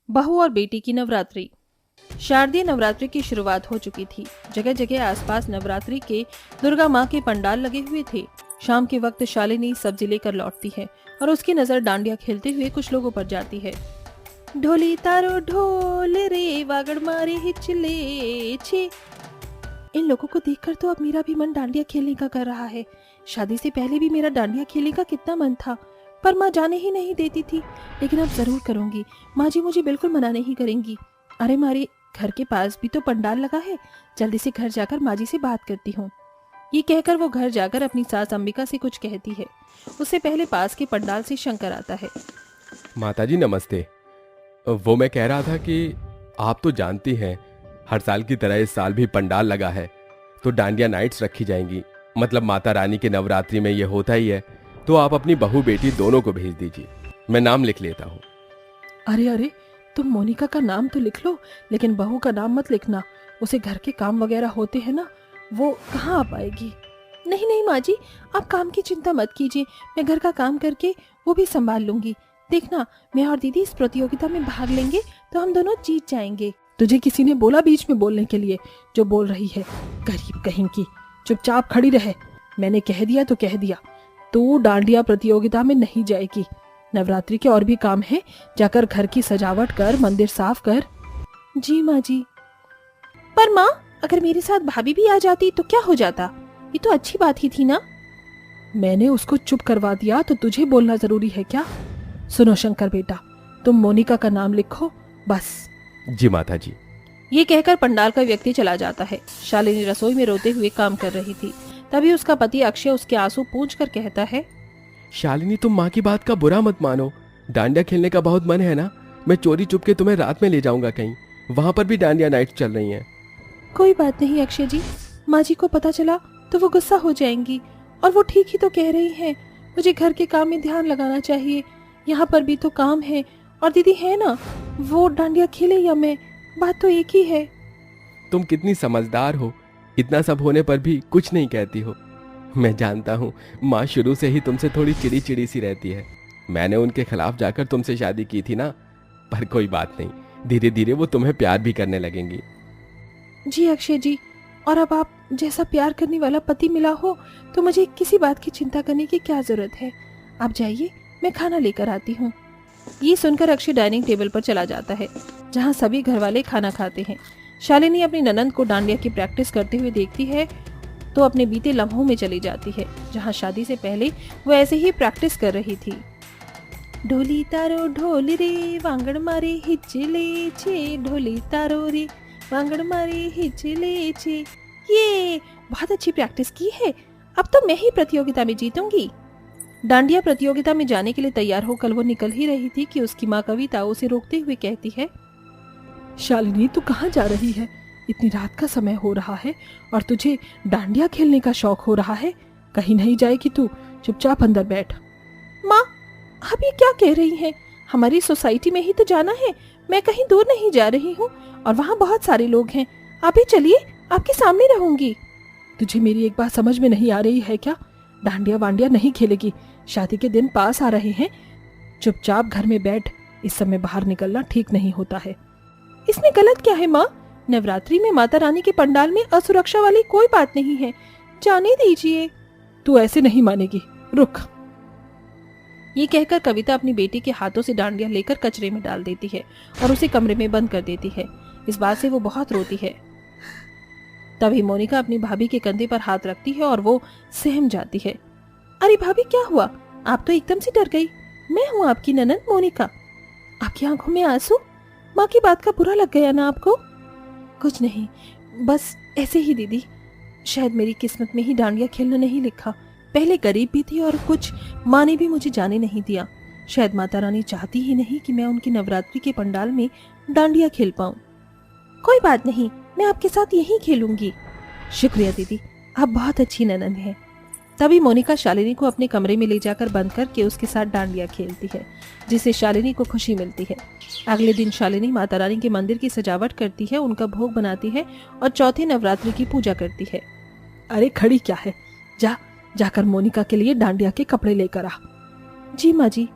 बहू और बेटी की नवरात्रि। शारदीय नवरात्रि की शुरुआत हो चुकी थी। जगह जगह आसपास नवरात्रि के दुर्गा माँ के पंडाल लगे हुए थे। शाम के वक्त शालिनी सब्जी लेकर लौटती है और उसकी नजर डांडिया खेलते हुए कुछ लोगों पर जाती है। ढोली तारो ढोल रे वागड़ मारे हिचले छे। इन लोगों को देखकर तो अब मेरा भी मन डांडिया खेलने का कर रहा है। शादी से पहले भी मेरा डांडिया खेलने का कितना मन था, पर माँ जाने ही नहीं देती थी। लेकिन अब जरूर करूंगी, माँ जी मुझे बिल्कुल मना नहीं करेंगी। अरे हमारे घर के पास भी तो पंडाल लगा है, जल्दी से घर जाकर माँ जी से बात करती हूँ। ये कहकर वो घर जाकर अपनी सास अंबिका से कुछ कहती है। उससे पहले पास के पंडाल से शंकर आता है। माताजी नमस्ते। वो मैं कह रहा था कि आप तो जानती हैं हर साल की तरह इस साल भी पंडाल लगा है, तो डांडिया नाइट्स रखी जाएंगी। मतलब माता रानी के नवरात्रि में ये होता ही है, तो आप अपनी बहू बेटी दोनों को भेज दीजिए, मैं नाम लिख लेता हूँ। अरे अरे, तुम मोनिका का नाम तो लिख लो, लेकिन बहू का नाम मत लिखना। उसे घर के काम वगैरह होते हैं ना, वो कहाँ आ पाएगी। नहीं नहीं माँ जी, आप काम की चिंता मत कीजिए, मैं घर का काम करके वो भी संभाल लूंगी। देखना, मैं और दीदी इस प्रतियोगिता में भाग लेंगे तो हम दोनों जीत जाएंगे। तुझे किसी ने बोला बीच में बोलने के लिए? जो बोल रही है, गरीब कहीं की। चुपचाप खड़ी रहे, मैंने कह दिया तो कह दिया। तू डांडिया प्रतियोगिता में नहीं जाएगी। नवरात्रि के और भी काम है, जाकर घर की सजावट कर, मंदिर साफ कर। जी माँ जी। पर माँ, अगर मेरे साथ भाभी भी आ जाती तो क्या हो जाता? ये तो अच्छी बात ही थी ना। मैंने उसको चुप करवा दिया तो तुझे बोलना जरूरी है क्या? सुनो शंकर बेटा, तुम मोनिका का नाम लिखो बस। जी माता जी। ये कहकर पंडाल का व्यक्ति चला जाता है। शालिनी रसोई में रोते हुए काम कर रही थी। तभी उसका पति अक्षय उसके आंसू पूंछ कर कहता है, शालिनी तुम माँ की बात का बुरा मत मानो। डांडिया खेलने का बहुत मन है ना, मैं चोरी चुप के तुम्हें रात में ले जाऊंगा कहीं, वहां पर भी डांडिया नाइट चल रही हैं। कोई बात नहीं अक्षय जी, माँ जी को पता चला तो वो गुस्सा हो जाएंगी। और वो ठीक ही तो कह रही हैं, मुझे घर के काम में ध्यान लगाना चाहिए। यहाँ पर भी तो काम है, और दीदी है ना, वो डांडिया खेले या मैं, बात तो एक ही है। तुम कितनी समझदार हो, इतना सब होने पर भी कुछ नहीं कहती हो। मैं जानता हूँ माँ शुरू से ही तुमसे थोड़ी चिड़ी चिड़ी सी रहती है। मैंने उनके खिलाफ जाकर तुमसे शादी की थी ना, पर कोई बात नहीं, धीरे धीरे वो तुम्हें प्यार भी करने लगेंगी। जी अक्षय जी, और अब आप जैसा प्यार करने वाला पति मिला हो तो मुझे किसी बात की चिंता करने की क्या जरूरत है। आप जाइए, मैं खाना लेकर आती हूँ। ये सुनकर अक्षय डाइनिंग टेबल पर चला जाता है, जहाँ सभी घर वाले खाना खाते हैं। शालिनी अपनी ननंद को डांडिया की प्रैक्टिस करते हुए देखती है तो अपने बीते लम्हों में चली जाती है, जहाँ शादी से पहले वो ऐसे ही प्रैक्टिस कर रही थी। ढोली तारो ढोल रे वांगड़ मारे हिचले छे, ढोली तारो रे वांगड़ मारे हिचले छे। ये बहुत अच्छी प्रैक्टिस की है, अब तो मैं ही प्रतियोगिता में जीतूंगी। डांडिया प्रतियोगिता में जाने के लिए तैयार होकर वो निकल ही रही थी कि उसकी माँ कविता उसे रोकते हुए कहती है, शालिनी तू कहाँ जा रही है? इतनी रात का समय हो रहा है और तुझे डांडिया खेलने का शौक हो रहा है। कहीं नहीं जाएगी तू, चुपचाप अंदर बैठ। माँ, आप ये क्या कह रही हैं? हमारी सोसाइटी में ही तो जाना है, मैं कहीं दूर नहीं जा रही हूँ, और वहाँ बहुत सारे लोग हैं। आप ही चलिए, आपके सामने रहूंगी। तुझे मेरी एक बात समझ में नहीं आ रही है क्या? डांडिया वांडिया नहीं खेलेगी, शादी के दिन पास आ रहे हैं। चुपचाप घर में बैठ, इस समय बाहर निकलना ठीक नहीं होता है। इसमें गलत क्या है माँ? नवरात्रि में माता रानी के पंडाल में असुरक्षा वाली कोई बात नहीं है, जाने दीजिए। तू ऐसे नहीं मानेगी, रुक। ये कहकर कविता अपनी बेटी के हाथों से डांडिया लेकर कचरे में डाल देती है और उसे कमरे में बंद कर देती है। इस बात से वो बहुत रोती है। तभी मोनिका अपनी भाभी के कंधे पर हाथ रखती है और वो सहम जाती है। अरे भाभी, क्या हुआ? आप तो एकदम से डर गई। मैं हूँ आपकी ननंद मोनिका। आपकी आंखों में आंसू? माँ की बात का बुरा लग गया ना आपको? कुछ नहीं, बस ऐसे ही दीदी। शायद मेरी किस्मत में ही डांडिया खेलना नहीं लिखा। पहले गरीब भी थी और कुछ माँ ने भी मुझे जाने नहीं दिया। शायद माता रानी चाहती ही नहीं कि मैं उनकी नवरात्रि के पंडाल में डांडिया खेल पाऊं। कोई बात नहीं, मैं आपके साथ यहीं खेलूंगी। शुक्रिया दीदी, आप बहुत अच्छी ननंद हैं। तभी मोनिका शालिनी को अपने कमरे में ले जाकर बंद करके उसके साथ डांडिया खेलती है, जिससे शालिनी को खुशी मिलती है। अगले दिन शालिनी माता रानी के मंदिर की सजावट करती है, उनका भोग बनाती है और चौथे नवरात्रि की पूजा करती है। अरे खड़ी क्या है, जाकर मोनिका के लिए डांडिया के कपड़े लेकर आ। जी माँ जी।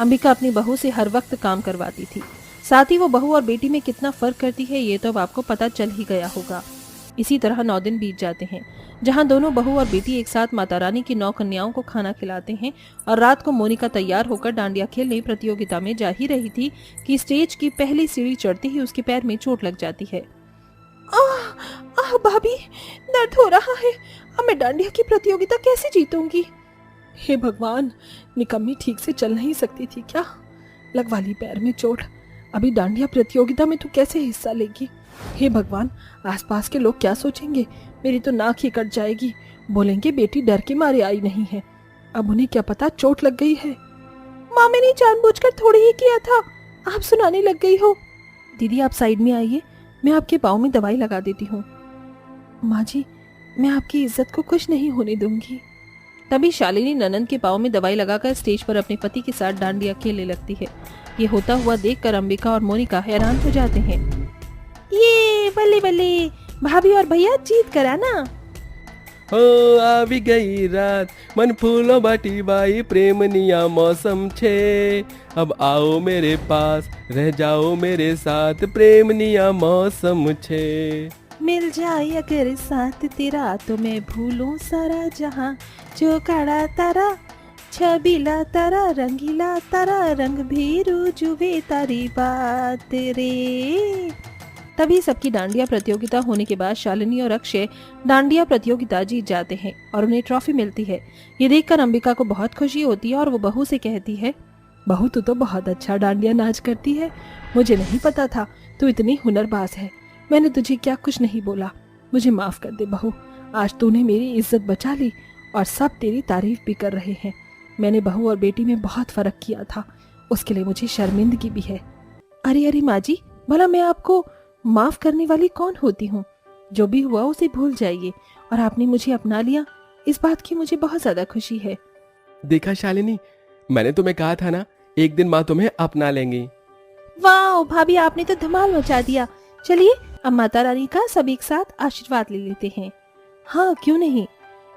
अंबिका अपनी बहू से हर वक्त काम करवाती थी। साथ ही वो बहू और बेटी में कितना फर्क करती है ये तो अब आपको पता चल ही गया होगा। इसी तरह 9 दिन बीत जाते हैं, जहां दोनों बहू और बेटी एक साथ माता रानी की 9 कन्याओं को खाना खिलाते हैं। और रात को मोनिका तैयार होकर डांडिया खेलने प्रतियोगिता में जा ही रही थी कि स्टेज की पहली सीढ़ी चढ़ते ही उसके पैर में चोट लग जाती है। आह आह भाभी, दर्द हो रहा है। अब मैं डांडिया की प्रतियोगिता कैसे जीतूंगी? हे भगवान, निकम्मी ठीक से चल नहीं सकती थी क्या? लगवा ली पैर में चोट। अभी डांडिया प्रतियोगिता में तू कैसे हिस्सा लेगी? हे भगवान, आसपास के लोग क्या सोचेंगे? मेरी तो नाक ही कट जाएगी। बोलेंगे बेटी डर के मारे आई नहीं है। अब उन्हें क्या पता चोट लग गई है। माँ, मैंने जानबूझकर थोड़ी ही किया था, आप सुनाने लग गई हो। दीदी आप साइड में आइए, मैं आपके पाँव में दवाई लगा देती हूँ। माँ जी, मैं आपकी इज्जत को कुछ नहीं होने दूंगी। तभी शालिनी ननंद के पाँव में दवाई लगाकर स्टेज पर अपने पति के साथ डांडिया खेलने लगती है। ये होता हुआ देखकर अंबिका और मोनिका हैरान हो जाते हैं। ये बल्ले बल्ले, भाभी और भैया जीत करा ना। हो આવી ગઈ રાત मन फूलो बाटी बाई प्रेमनिया मौसम छे अब आओ मेरे पास रह जाओ मेरे साथ प्रेमनिया मौसम छे मिल जाए अगर साथ तेरा तो मैं भूलूं सारा जहां जो काड़ा तारा छबीला तारा रंगीला तारा रंग भी रुजुवे तारी बात रे। तभी सबकी डांडिया प्रतियोगिता होने के बाद शालिनी और अक्षय डांडिया प्रतियोगिता जीत जाते हैं और उन्हें ट्रॉफी मिलती है। ये देखकर अंबिका को बहुत खुशी होती है और वो बहू से कहती है, बहू तू तो बहुत अच्छा डांडिया नाच करती है। मुझे नहीं पता था तू इतनी हुनरबाज है। मैंने तुझे क्या कुछ नहीं बोला, मुझे माफ कर दे बहू। आज तूने मेरी इज्जत बचा ली और सब तेरी तारीफ भी कर रहे हैं। मैंने बहू और बेटी में बहुत फर्क किया था, उसके लिए मुझे शर्मिंदगी भी है। अरे अरे माँ जी, भला मैं आपको माफ करने वाली कौन होती हूँ? जो भी हुआ उसे भूल जाइए और आपने मुझे अपना लिया, इस बात की मुझे बहुत ज्यादा खुशी है। देखा शालिनी, मैंने तुम्हें कहा था ना एक दिन माँ तुम्हें अपना लेंगी। वाह भाभी, आपने तो धमाल मचा दिया। चलिए अब माता रानी का सब एक साथ आशीर्वाद ले लेते हैं। हाँ क्यों नहीं।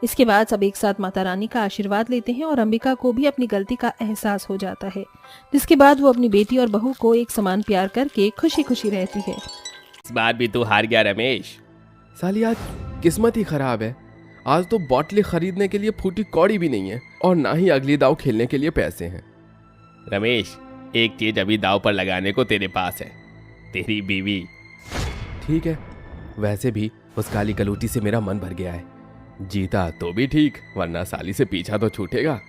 इसके बाद सब एक साथ माता रानी का आशीर्वाद लेते हैं और अंबिका को भी अपनी गलती का एहसास हो जाता है, जिसके बाद वो अपनी बेटी और बहू को एक समान प्यार करके खुशी खुशी रहती है। इस बार भी तू हार गया रमेश। साली आज किस्मत ही खराब है। आज तो बॉटलें खरीदने के लिए फूटी कौड़ी भी नहीं है और ना ही अगली दाव खेलने के लिए पैसे हैं। रमेश, एक चीज अभी दाव पर लगाने को तेरे पास है, तेरी बीवी। ठीक है, वैसे भी उस काली कलूटी से मेरा मन भर गया है। जीता तो भी ठीक, वरना साली से पीछा तो छूटेगा।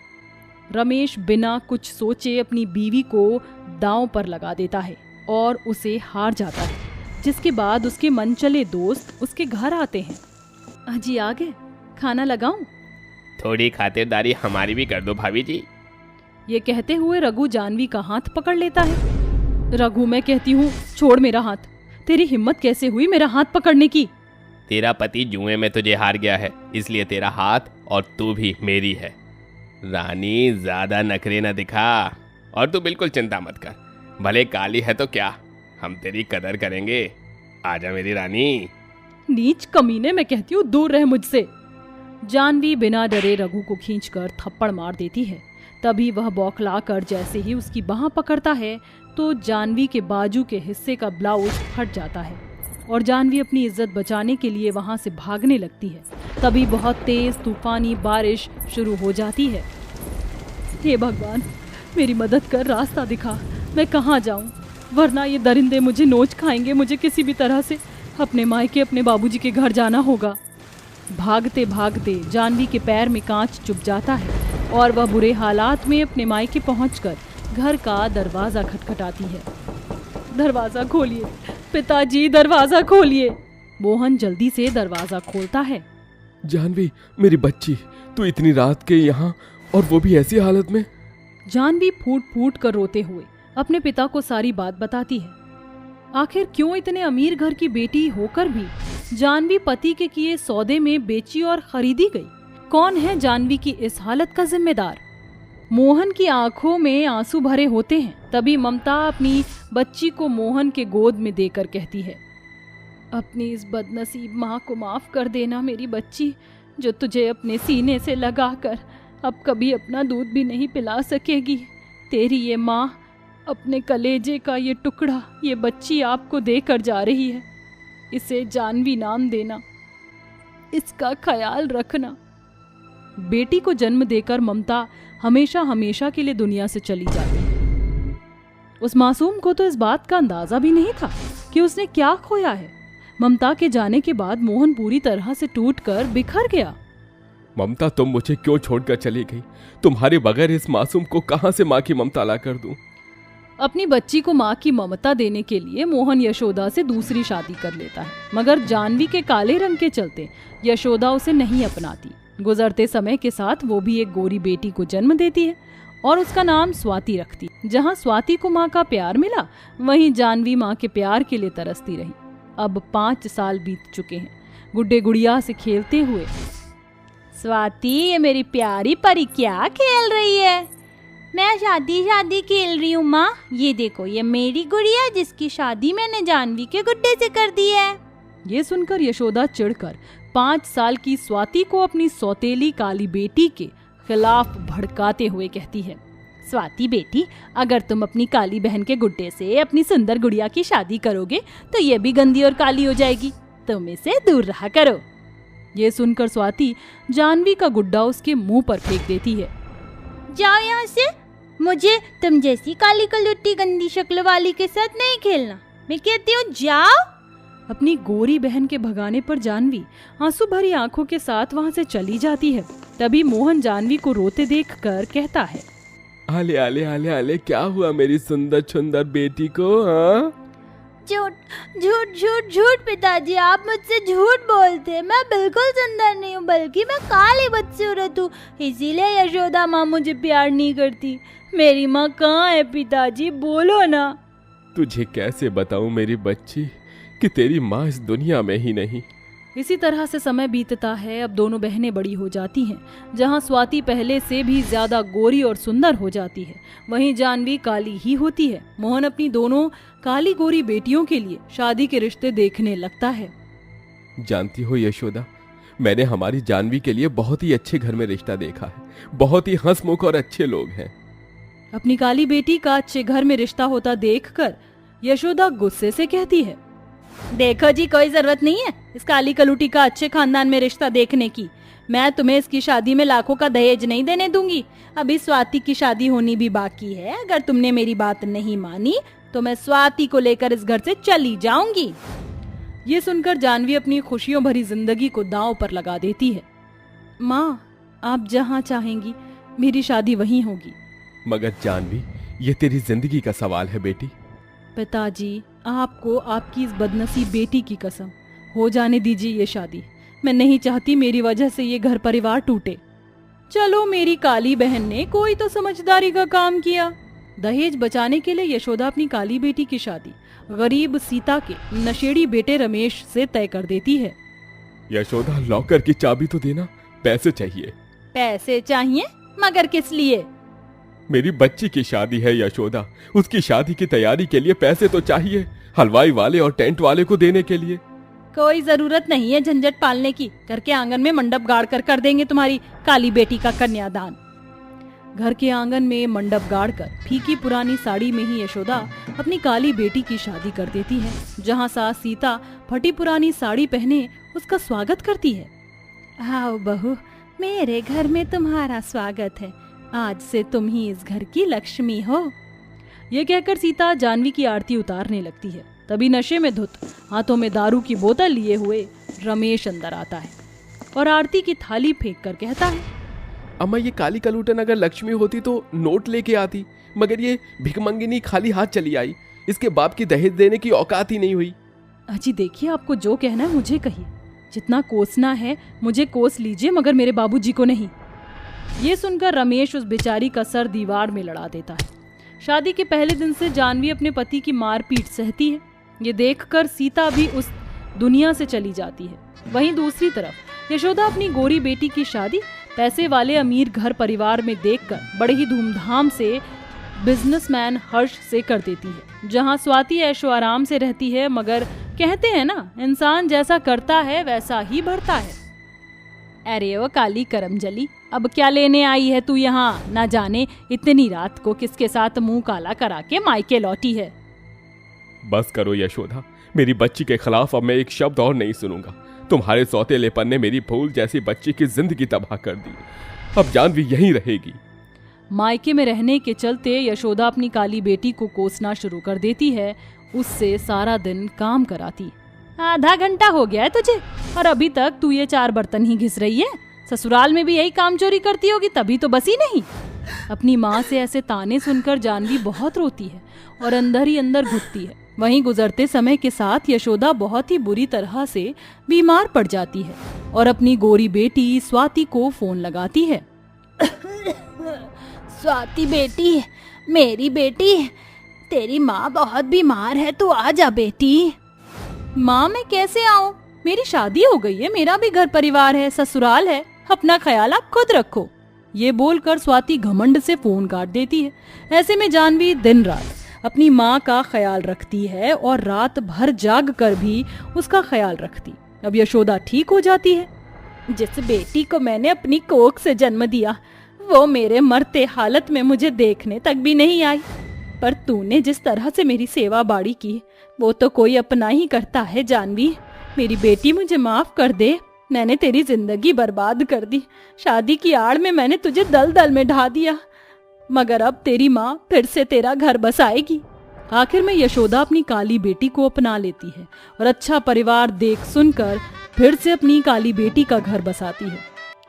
रमेश बिना कुछ सोचे अपनी बीवी को दांव पर लगा देता है और उसे हार जाता है, जिसके बाद उसके मनचले दोस्त उसके घर आते हैं। अजी आ गए, खाना लगाऊं? थोड़ी खातिरदारी हमारी भी कर दो भाभी जी। ये कहते हुए रघु जानवी का हाथ पकड़ लेता है। रघु, मैं कहती हूँ छोड़ मेरा हाथ। तेरी हिम्मत कैसे हुई मेरा हाथ पकड़ने की? तेरा पति जुए में तुझे हार गया है, इसलिए तेरा हाथ और तू भी मेरी है। रानी, ज्यादा नखरे न दिखा और तू बिल्कुल चिंता मत कर। भले काली है तो क्या, हम तेरी कदर करेंगे। आजा मेरी रानी। नीच कमीने, मैं कहती हूँ दूर रह मुझसे। जानवी बिना डरे रघु को खींचकर थप्पड़ मार देती है। तभी वह बौखलाकर जैसे ही उसकी बाह पकड़ता है तो जानवी के बाजू के हिस्से का ब्लाउज फट जाता है और जानवी अपनी इज्जत बचाने के लिए वहां से भागने लगती है। तभी बहुत तेज तूफानी बारिश शुरू हो जाती है। हे भगवान, मेरी मदद कर, रास्ता दिखा, मैं कहाँ जाऊं, वरना ये दरिंदे मुझे नोच खाएंगे। मुझे किसी भी तरह से अपने मायके, अपने बाबूजी के घर जाना होगा। भागते भागते जानवी के पैर में कांच चुभ जाता है और वह बुरे हालात में अपने मायके पहुंचकर घर का दरवाजा खटखटाती है। दरवाजा खोलिए पिताजी, दरवाजा खोलिए। मोहन जल्दी से दरवाजा खोलता है। जानवी, मेरी बच्ची, तू इतनी रात के यहाँ और वो भी ऐसी हालत में? जानवी फूट फूट कर रोते हुए अपने पिता को सारी बात बताती है। आखिर क्यों इतने अमीर घर की बेटी होकर भी जानवी पति के किए सौदे में बेची और खरीदी गई? कौन है जानवी की इस हालत का जिम्मेदार? मोहन की आंखों में आंसू भरे होते हैं। तभी ममता अपनी बच्ची को मोहन के गोद में देकर कहती है, अपनी इस बदनसीब माँ को माफ कर देना मेरी बच्ची, जो तुझे अपने सीने से लगाकर अब कभी अपना दूध भी नहीं पिला सकेगी। तेरी ये माँ अपने कलेजे का ये टुकड़ा, ये बच्ची आपको देकर जा रही है। इसे जानवी नाम देना, इसका ख्याल रखना। बेटी को जन्म देकर ममता हमेशा हमेशा के लिए दुनिया से चली जाती है। उस मासूम को तो इस बात का अंदाजा भी नहीं था कि उसने क्या खोया है। ममता के जाने के बाद मोहन पूरी तरह से टूटकर बिखर गया। ममता, तुम मुझे क्यों छोड़कर चली गई? तुम्हारे बगैर इस मासूम को कहां से माँ की ममता ला कर दूं? अपनी बच्ची को माँ की ममता देने के लिए मोहन यशोदा से दूसरी शादी कर लेता है, मगर जानवी के काले रंग के चलते यशोदा उसे नहीं अपनाती। गुजरते समय के साथ वो भी एक गोरी बेटी को जन्म देती है और उसका नाम स्वाति रखती। जहाँ स्वाति को माँ का प्यार मिला, वहीं जानवी माँ के प्यार के लिए तरसती रही। अब 5 साल बीत चुके हैं गुड्डे गुड़िया से खेलते हुए। स्वाति, ये मेरी प्यारी परी क्या खेल रही है? मैं शादी खेल रही हूँ माँ। ये देखो, ये मेरी गुड़िया जिसकी शादी मैंने जानवी के गुड्डे से कर दी है। ये सुनकर यशोदा चिढ़कर 5 साल की स्वाति को अपनी सौतेली काली बेटी के खिलाफ भड़काते हुए कहती है, स्वाति बेटी, अगर तुम अपनी काली बहन के गुड्डे से अपनी सुंदर गुड़िया की शादी करोगे तो ये भी गंदी और काली हो जाएगी। तुम इसे दूर रहा करो। ये सुनकर स्वाति जानवी का गुड्डा उसके मुंह पर फेंक देती है। जाओ यहाँ से, मुझे तुम जैसी काली कलुट्टी गंदी शक्ल वाली के साथ नहीं खेलना। मैं कहती हूँ जाओ। अपनी गोरी बहन के भगाने पर जानवी आंसू भरी आंखों के साथ वहाँ से चली जाती है। तभी मोहन जानवी को रोते देखकर कहता है, आले आले आले आले, क्या हुआ मेरी सुंदर सुंदर बेटी को? हाँ, झूठ झूठ झूठ झूठ पिताजी, आप मुझसे झूठ बोलते। मैं बिल्कुल सुंदर नहीं हूँ, बल्कि मैं काली बदसूरत हूँ। इसीलिए यशोदा माँ मुझे प्यार नहीं करती। मेरी माँ कहाँ है पिताजी, बोलो ना। तुझे कैसे बताऊं मेरी बच्ची कि तेरी माँ इस दुनिया में ही नहीं। इसी तरह से समय बीतता है। अब दोनों बहनें बड़ी हो जाती हैं। जहाँ स्वाति पहले से भी ज्यादा गोरी और सुंदर हो जाती है, वहीं जानवी काली ही होती है। मोहन अपनी दोनों काली गोरी बेटियों के लिए शादी के रिश्ते देखने लगता है। जानती हो यशोदा, मैंने हमारी जानवी के लिए बहुत ही अच्छे घर में रिश्ता देखा है। बहुत ही हंसमुख और अच्छे लोग हैं। अपनी काली बेटी का अच्छे घर में रिश्ता होता देखकर यशोदा गुस्से से कहती है, देखो जी, कोई जरूरत नहीं है इस काली कलूटी का अच्छे खानदान में रिश्ता देखने की। मैं तुम्हें इसकी शादी में लाखों का दहेज नहीं देने दूंगी। अभी स्वाति की शादी होनी भी बाकी है। अगर तुमने मेरी बात नहीं मानी तो मैं स्वाति को लेकर इस घर से चली जाऊंगी। ये सुनकर जानवी अपनी खुशियों भरी जिंदगी को दांव पर लगा देती है। माँ, आप जहाँ चाहेंगी मेरी शादी वहीं होगी। मगर जानवी, ये तेरी जिंदगी का सवाल है बेटी। पिताजी, आपको आपकी इस बदनसीब बेटी की कसम, हो जाने दीजिए ये शादी। मैं नहीं चाहती मेरी वजह से ये घर परिवार टूटे। चलो, मेरी काली बहन ने कोई तो समझदारी का काम किया। दहेज बचाने के लिए यशोदा अपनी काली बेटी की शादी गरीब सीता के नशेड़ी बेटे रमेश से तय कर देती है। यशोदा, लॉकर की चाबी तो देना, पैसे चाहिए। पैसे चाहिए? मगर किस लिए? मेरी बच्ची की शादी है यशोदा, उसकी शादी की तैयारी के लिए पैसे तो चाहिए, हलवाई वाले और टेंट वाले को देने के लिए। कोई जरूरत नहीं है झंझट पालने की। घर के आंगन में मंडप गाड़ कर देंगे तुम्हारी काली बेटी का कन्यादान। घर के आंगन में मंडप गाड़कर फीकी पुरानी साड़ी में ही यशोदा अपनी काली बेटी की शादी कर देती है। जहाँ सास सीता फटी पुरानी साड़ी पहने उसका स्वागत करती है। आओ बहू, मेरे घर में तुम्हारा स्वागत है। आज से तुम ही इस घर की लक्ष्मी हो। ये कहकर सीता जानवी की आरती उतारने लगती है। तभी नशे में धुत, हाथों में दारू की बोतल लिए हुए रमेश अंदर आता है और आरती की थाली फेंक कर कहता है, अम्मा, ये काली कलूटन अगर लक्ष्मी होती तो नोट लेके आती, मगर ये भिखमंगिनी खाली हाथ चली आई। इसके बाप की दहेज देने की औकात ही नहीं हुई। अजी देखिए, आपको जो कहना है मुझे कहिए। जितना कोसना है मुझे कोस लीजिए, मगर मेरे बाबूजी को नहीं। ये सुनकर रमेश उस बेचारी का सर दीवार में लड़ा देता है। शादी के पहले दिन से जानवी अपने पति की मारपीट सहती है। ये देखकर सीता भी उस दुनिया से चली जाती है। वहीं दूसरी तरफ यशोदा अपनी गोरी बेटी की शादी पैसे वाले अमीर घर परिवार में देखकर बड़े ही धूमधाम से बिजनेसमैन हर्ष से कर देती है। जहां स्वाति ऐशो आराम से रहती है, मगर कहते हैं ना, इंसान जैसा करता है वैसा ही बढ़ता है। अरे ओ काली करमजली, अब क्या लेने आई है तू यहाँ? ना जाने इतनी रात को किसके साथ मुंह काला करा के मायके लौटी है। बस करो यशोदा, मेरी बच्ची के खिलाफ अब मैं एक शब्द और नहीं सुनूंगा। तुम्हारे सौतेलेपन ने मेरी फूल जैसी बच्ची की जिंदगी तबाह कर दी। अब जानवी यहीं रहेगी। मायके में रहने के चलते यशोदा अपनी काली बेटी को कोसना शुरू कर देती है, उससे सारा दिन काम कराती। आधा घंटा हो गया है तुझे और अभी तक तू ये 4 बर्तन ही घिस रही है। ससुराल में भी यही काम चोरी करती होगी, तभी तो बसी नहीं। अपनी माँ से ऐसे ताने सुनकर जानवी बहुत रोती है और अंदर ही अंदर घुटती है। वहीं गुजरते समय के साथ यशोदा बहुत ही बुरी तरह से बीमार पड़ जाती है और अपनी गोरी बेटी स्वाति को फोन लगाती है। स्वाति बेटी, मेरी बेटी, तेरी माँ बहुत बीमार है, तू आ जा बेटी। माँ मैं कैसे आऊँ? मेरी शादी हो गई है, मेरा भी घर परिवार है, ससुराल है, अपना ख्याल आप खुद रखो। ये बोलकर स्वाति घमंड से फोन काट देती है। ऐसे में जानवी दिन रात अपनी माँ का ख्याल रखती है और रात भर जाग कर भी उसका ख्याल रखती। अब यशोदा ठीक हो जाती है। जिस बेटी को मैंने अपनी कोख से जन्म दिया वो मेरे मरते हालत में मुझे देखने तक भी नहीं आई, पर तूने जिस तरह से मेरी सेवा बाड़ी की वो तो कोई अपना ही करता है। जानवी, मेरी बेटी, मुझे माफ कर दे। मैंने तेरी जिंदगी बर्बाद कर दी। शादी की आड़ में मैंने तुझे दलदल में ढा दिया, मगर अब तेरी माँ फिर से तेरा घर बसाएगी। आखिर में यशोदा अपनी काली बेटी को अपना लेती है और अच्छा परिवार देख सुनकर फिर से अपनी काली बेटी का घर बसाती है।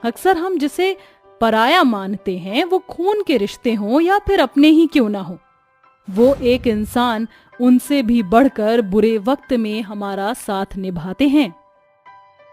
अक्सर हम जिसे पराया मानते हैं, वो खून के रिश्ते हों या फिर अपने ही क्यों ना हो, वो एक इंसान उनसे भी बढ़कर बुरे वक्त में हमारा साथ निभाते हैं।